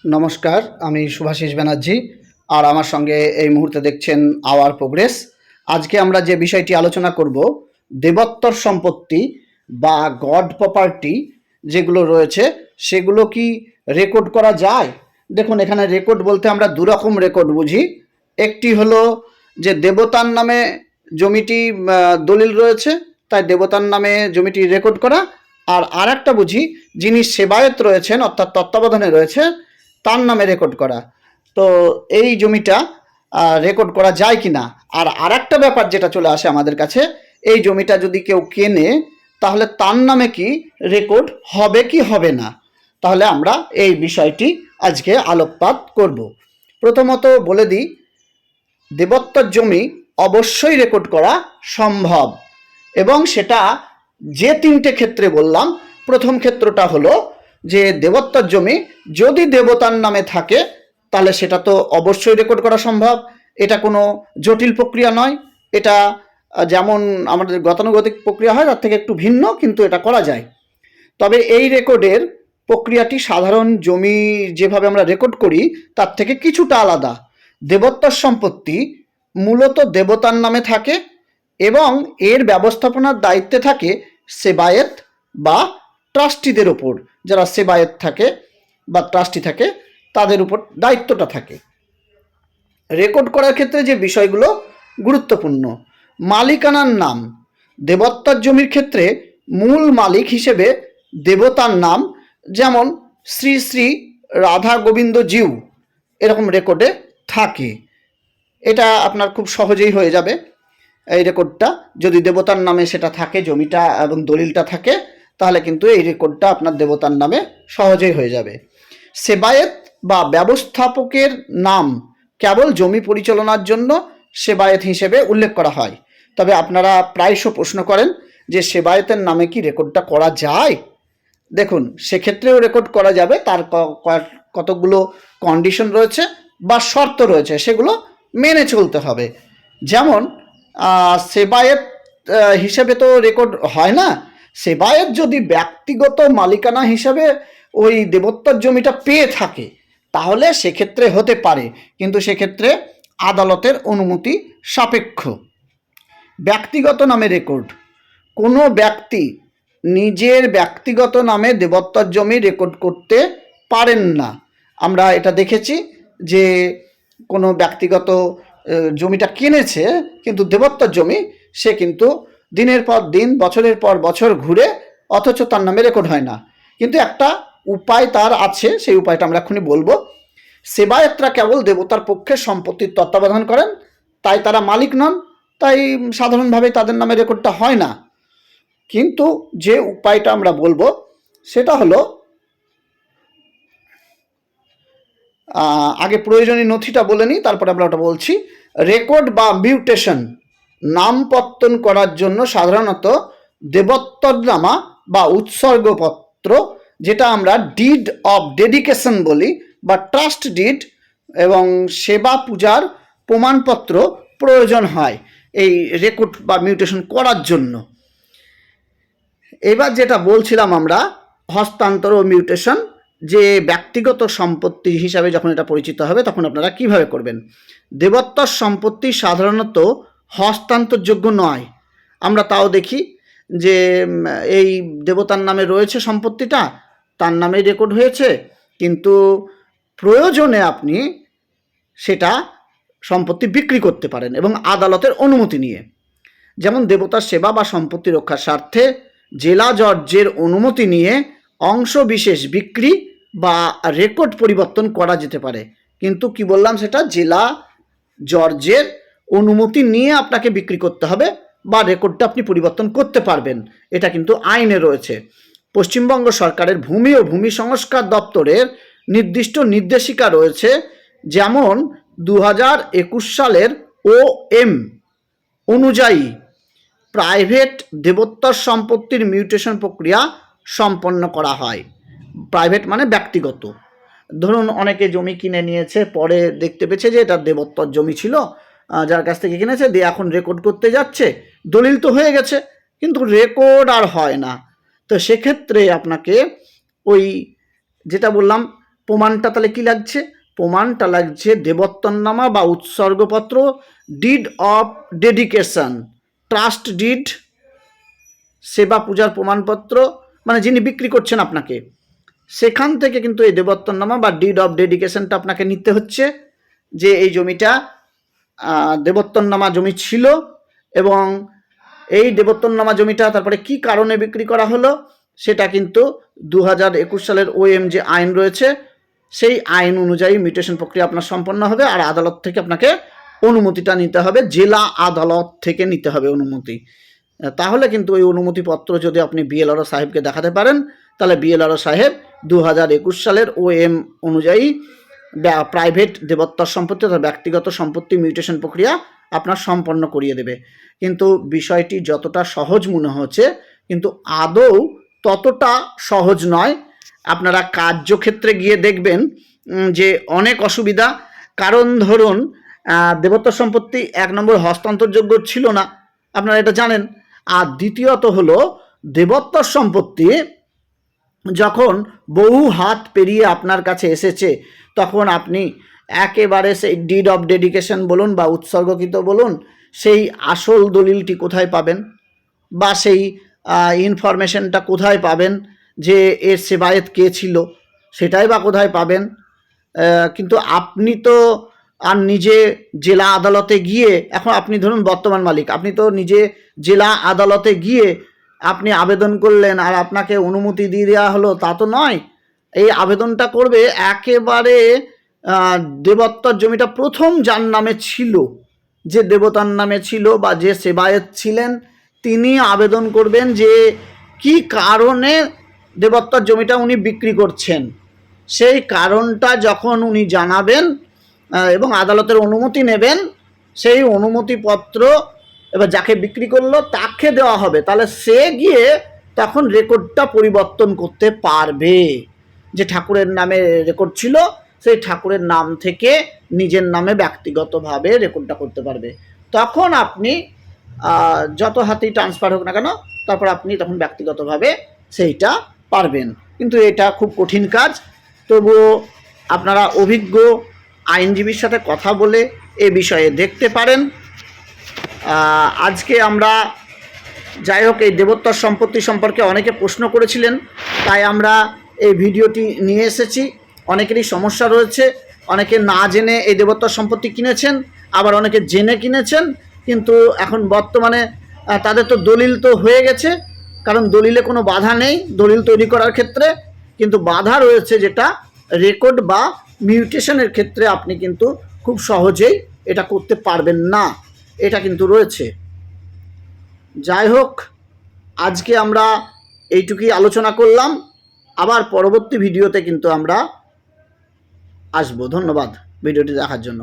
নমস্কার, আমি শুভাশিস ব্যানার্জি। আর আমার সঙ্গে এই মুহূর্তে দেখছেন আওয়ার প্রোগ্রেস। আজকে আমরা যে বিষয়টি আলোচনা করব, দেবোত্তর সম্পত্তি বা গড প্রপার্টি যেগুলো রয়েছে সেগুলো কি রেকর্ড করা যায়। দেখুন, এখানে রেকর্ড বলতে আমরা দুরকম রেকর্ড বুঝি। একটি হলো যে দেবতার নামে জমিটি দলিল রয়েছে, তাই দেবতার নামে জমিটি রেকর্ড করা। আর একটা বুঝি যিনি সেবায়েত রয়েছেন অর্থাৎ তত্ত্বাবধানে রয়েছে তার নামে রেকর্ড করা। তো এই জমিটা রেকর্ড করা যায় কি না। আর একটা ব্যাপার যেটা চলে আসে আমাদের কাছে, এই জমিটা যদি কেউ কেনে তাহলে তার নামে কি রেকর্ড হবে কি হবে না। তাহলে আমরা এই বিষয়টি আজকে আলোকপাত করব। প্রথমত বলে দিই, দেবোত্তর জমি অবশ্যই রেকর্ড করা সম্ভব, এবং সেটা যে তিনটে ক্ষেত্রে বললাম। প্রথম ক্ষেত্রটা হলো যে দেবোত্তর জমি যদি দেবতার নামে থাকে তাহলে সেটা তো অবশ্যই রেকর্ড করা সম্ভব। এটা কোনো জটিল প্রক্রিয়া নয়। এটা যেমন আমাদের গতানুগতিক প্রক্রিয়া হয় তার থেকে একটু ভিন্ন, কিন্তু এটা করা যায়। তবে এই রেকর্ডের প্রক্রিয়াটি সাধারণ জমি যেভাবে আমরা রেকর্ড করি তার থেকে কিছুটা আলাদা। দেবোত্তর সম্পত্তি মূলত দেবতার নামে থাকে এবং এর ব্যবস্থাপনার দায়িত্বে থাকে সেবায়েত বা ট্রাস্টিদের ওপর। যারা সেবায়েত থাকে বা ট্রাস্টি থাকে তাদের উপর দায়িত্বটা থাকে। রেকর্ড করার ক্ষেত্রে যে বিষয়গুলো গুরুত্বপূর্ণ: মালিকানার নাম। দেবোত্তর জমির ক্ষেত্রে মূল মালিক হিসেবে দেবতার নাম, যেমন শ্রী শ্রী রাধা গোবিন্দ জিউ, এরকম রেকর্ডে থাকে। এটা আপনার খুব সহজেই হয়ে যাবে এই রেকর্ডটা। যদি দেবতার নামে সেটা থাকে, জমিটা এবং দলিলটা থাকে, তাহলে কিন্তু এই রেকর্ডটা আপনার দেবতার নামে সহজেই হয়ে যাবে। সেবায়েত বা ব্যবস্থাপকের নাম কেবল জমি পরিচালনার জন্য সেবায়েত হিসেবে উল্লেখ করা হয়। তবে আপনারা প্রায়শ প্রশ্ন করেন যে সেবায়েতের নামে কি রেকর্ডটা করা যায়। দেখুন, সেক্ষেত্রেও রেকর্ড করা যাবে। তার কতগুলো কন্ডিশন রয়েছে বা শর্ত রয়েছে, সেগুলো মেনে চলতে হবে। যেমন সেবায়েত হিসেবে তো রেকর্ড হয় না। সেবায়েত যদি ব্যক্তিগত মালিকানা হিসাবে ওই দেবোত্তর জমিটা পেয়ে থাকে তাহলে সেক্ষেত্রে হতে পারে, কিন্তু সেক্ষেত্রে আদালতের অনুমতি সাপেক্ষ। ব্যক্তিগত নামে রেকর্ড: কোনো ব্যক্তি নিজের ব্যক্তিগত নামে দেবোত্তর জমি রেকর্ড করতে পারেন না। আমরা এটা দেখেছি যে কোনো ব্যক্তিগত জমিটা কিনেছে কিন্তু দেবোত্তর জমি, সে কিন্তু দিনের পর দিন বছরের পর বছর ঘুরে, অথচ তার নামে রেকর্ড হয় না। কিন্তু একটা উপায় তার আছে, সেই উপায়টা আমরা এখনই বলবো। সেবায়েতরা কেবল দেবতার পক্ষে সম্পত্তির তত্ত্বাবধান করেন, তাই তারা মালিক নন, তাই সাধারণভাবে তাদের নামে রেকর্ডটা হয় না। কিন্তু যে উপায়টা আমরা বলবো সেটা হলো, আগে প্রয়োজনীয় নথিটা বলে নিই, তারপরে আমরা ওটা বলছি। রেকর্ড বা মিউটেশন, নাম পত্তন করার জন্য সাধারণত দেবোত্তরনামা বা উৎসর্গপত্র, যেটা আমরা ডিড অফ ডেডিকেশন বলি, বা ট্রাস্ট ডিড এবং সেবা পূজার প্রমাণপত্র প্রয়োজন হয় এই রেকর্ড বা মিউটেশন করার জন্য। এবার যেটা বলছিলাম আমরা, হস্তান্তর ও মিউটেশন, যে ব্যক্তিগত সম্পত্তি হিসাবে যখন এটা পরিচিত হবে তখন আপনারা কিভাবে করবেন। দেবোত্তর সম্পত্তি সাধারণত হস্তান্তরযোগ্য নয়। আমরা তাও দেখি যে এই দেবতার নামে রয়েছে সম্পত্তিটা, তার নামেই রেকর্ড হয়েছে, কিন্তু প্রয়োজনে আপনি সেটা সম্পত্তি বিক্রি করতে পারেন এবং আদালতের অনুমতি নিয়ে। যেমন দেবতার সেবা বা সম্পত্তি রক্ষার স্বার্থে জেলা জজের অনুমতি নিয়ে অংশ বিশেষ বিক্রি বা রেকর্ড পরিবর্তন করা যেতে পারে। কিন্তু কি বললাম, সেটা জেলা জজের অনুমতি নিয়ে আপনাকে বিক্রি করতে হবে বা রেকর্ডটা আপনি পরিবর্তন করতে পারবেন, এটা কিন্তু আইনে রয়েছে। পশ্চিমবঙ্গ সরকারের ভূমি ও ভূমি সংস্কার দপ্তরের নির্দিষ্ট নির্দেশিকা রয়েছে, যেমন 2021 সালের OM অনুযায়ী প্রাইভেট দেবোত্তর সম্পত্তির মিউটেশন প্রক্রিয়া সম্পন্ন করা হয়। প্রাইভেট মানে ব্যক্তিগত। ধরুন অনেকে জমি কিনে নিয়েছে, পরে দেখতে পেয়েছে যে এটা দেবোত্তর জমি ছিল, যার কাছ থেকে কিনেছে, দিয়ে এখন রেকর্ড করতে যাচ্ছে, দলিল তো হয়ে গেছে কিন্তু রেকর্ড আর হয় না। তো সেক্ষেত্রে আপনাকে ওই যেটা বললাম প্রমাণটা তাহলে কি লাগছে? প্রমাণটা লাগছে দেবত্তরনামা বা উৎসর্গপত্র, deed of dedication, trust deed, সেবা পূজার প্রমাণপত্র, মানে যিনি বিক্রি করছেন আপনাকে, সেখান থেকে কিন্তু এই দেবত্তরনামা বা ডিড অফ ডেডিকেশনটা আপনাকে নিতে হচ্ছে, যে এই জমিটা দেবত্তরনামা জমি ছিল এবং এই দেবত্তরনামা জমিটা তারপরে কি কারণে বিক্রি করা হলো সেটা কিন্তু 2021 সালের OM যে আইন রয়েছে সেই আইন অনুযায়ী মিউটেশন প্রক্রিয়া আপনার সম্পন্ন হবে, আর আদালত থেকে আপনাকে অনুমতিটা নিতে হবে, জেলা আদালত থেকে নিতে হবে অনুমতি। তাহলে কিন্তু ওই অনুমতিপত্র যদি আপনি বিএলআরও সাহেবকে দেখাতে পারেন, তাহলে বিএলআরও সাহেব 2021 সালের OM অনুযায়ী প্রাইভেট দেবত্তর সম্পত্তি অর্থাৎ ব্যক্তিগত সম্পত্তি মিউটেশন প্রক্রিয়া আপনার সম্পন্ন করিয়ে দেবে। কিন্তু বিষয়টি যতটা সহজ মনে হচ্ছে কিন্তু আদৌ ততটা সহজ নয়। আপনারা কার্যক্ষেত্রে গিয়ে দেখবেন যে অনেক অসুবিধা। কারণ ধরুন দেবত্তর সম্পত্তি 1 নম্বর হস্তান্তরযোগ্য ছিল না, আপনারা এটা জানেন। আর দ্বিতীয়ত হলো দেবত্তর সম্পত্তি যখন বহু হাত পেরিয়ে আপনার কাছে এসেছে তখন আপনি একেবারে সেই ডিড অফ ডেডিকেশন বলুন বা উৎসর্গকৃত বলুন, সেই আসল দলিলটি কোথায় পাবেন বা সেই ইনফরমেশনটা কোথায় পাবেন যে এর সেবায়েত কে ছিল, সেটাই বা কোথায় পাবেন? কিন্তু আপনি তো আর নিজে জেলা আদালতে গিয়ে, এখন আপনি ধরুন বর্তমান মালিক, আপনি তো নিজে জেলা আদালতে গিয়ে আপনি আবেদন করলেন আর আপনাকে অনুমতি দিয়ে দেওয়া হলো তা তো নয়। এই আবেদনটা করবে একেবারে দেবত্তর জমিটা প্রথম যার নামে ছিল, যে দেবতার নামে ছিল বা যে সেবায়েত ছিলেন তিনি আবেদন করবেন যে কি কারণে দেবত্তর জমিটা উনি বিক্রি করছেন। সেই কারণটা যখন উনি জানাবেন এবং আদালতের অনুমতি নেবেন, সেই অনুমতিপত্র এবার যাকে বিক্রি করলো তাকে দেওয়া হবে, তাহলে সে গিয়ে তখন রেকর্ডটা পরিবর্তন করতে পারবে। যে ঠাকুরের নামে রেকর্ড ছিল সেই ঠাকুরের নাম থেকে নিজের নামে ব্যক্তিগতভাবে রেকর্ডটা করতে পারবে। তখন আপনি যত হাতেই ট্রান্সফার হোক না কেন তারপর আপনি তখন ব্যক্তিগতভাবে সেইটা পারবেন। কিন্তু এটা খুব কঠিন কাজ, তবুও আপনারা অভিজ্ঞ আইনজীবীর সাথে কথা বলে এ বিষয়ে দেখতে পারেন। আজকে আমরা যাই হোক এই দেবত্তর সম্পত্তি সম্পর্কে অনেকে প্রশ্ন করেছিলেন, তাই আমরা এই ভিডিওটি নিয়ে এসেছি। অনেকেরই সমস্যা রয়েছে, অনেকে না জেনে এই দেবত্তর সম্পত্তি কিনেছেন, আবার অনেকে জেনে কিনেছেন, কিন্তু এখন বর্তমানে তাদের তো দলিল তো হয়ে গেছে, কারণ দলিলে কোনো বাধা নেই দলিল তৈরি করার ক্ষেত্রে, কিন্তু বাধা রয়েছে যেটা রেকর্ড বা মিউটেশনের ক্ষেত্রে আপনি কিন্তু খুব সহজেই এটা করতে পারবেন না, এটা কিন্তু রয়েছে। যাই হোক, আজকে আমরা এইটুকুই আলোচনা করলাম, আবার পরবর্তী ভিডিওতে কিন্তু আমরা আসবো। ধন্যবাদ ভিডিওটি দেখার জন্য।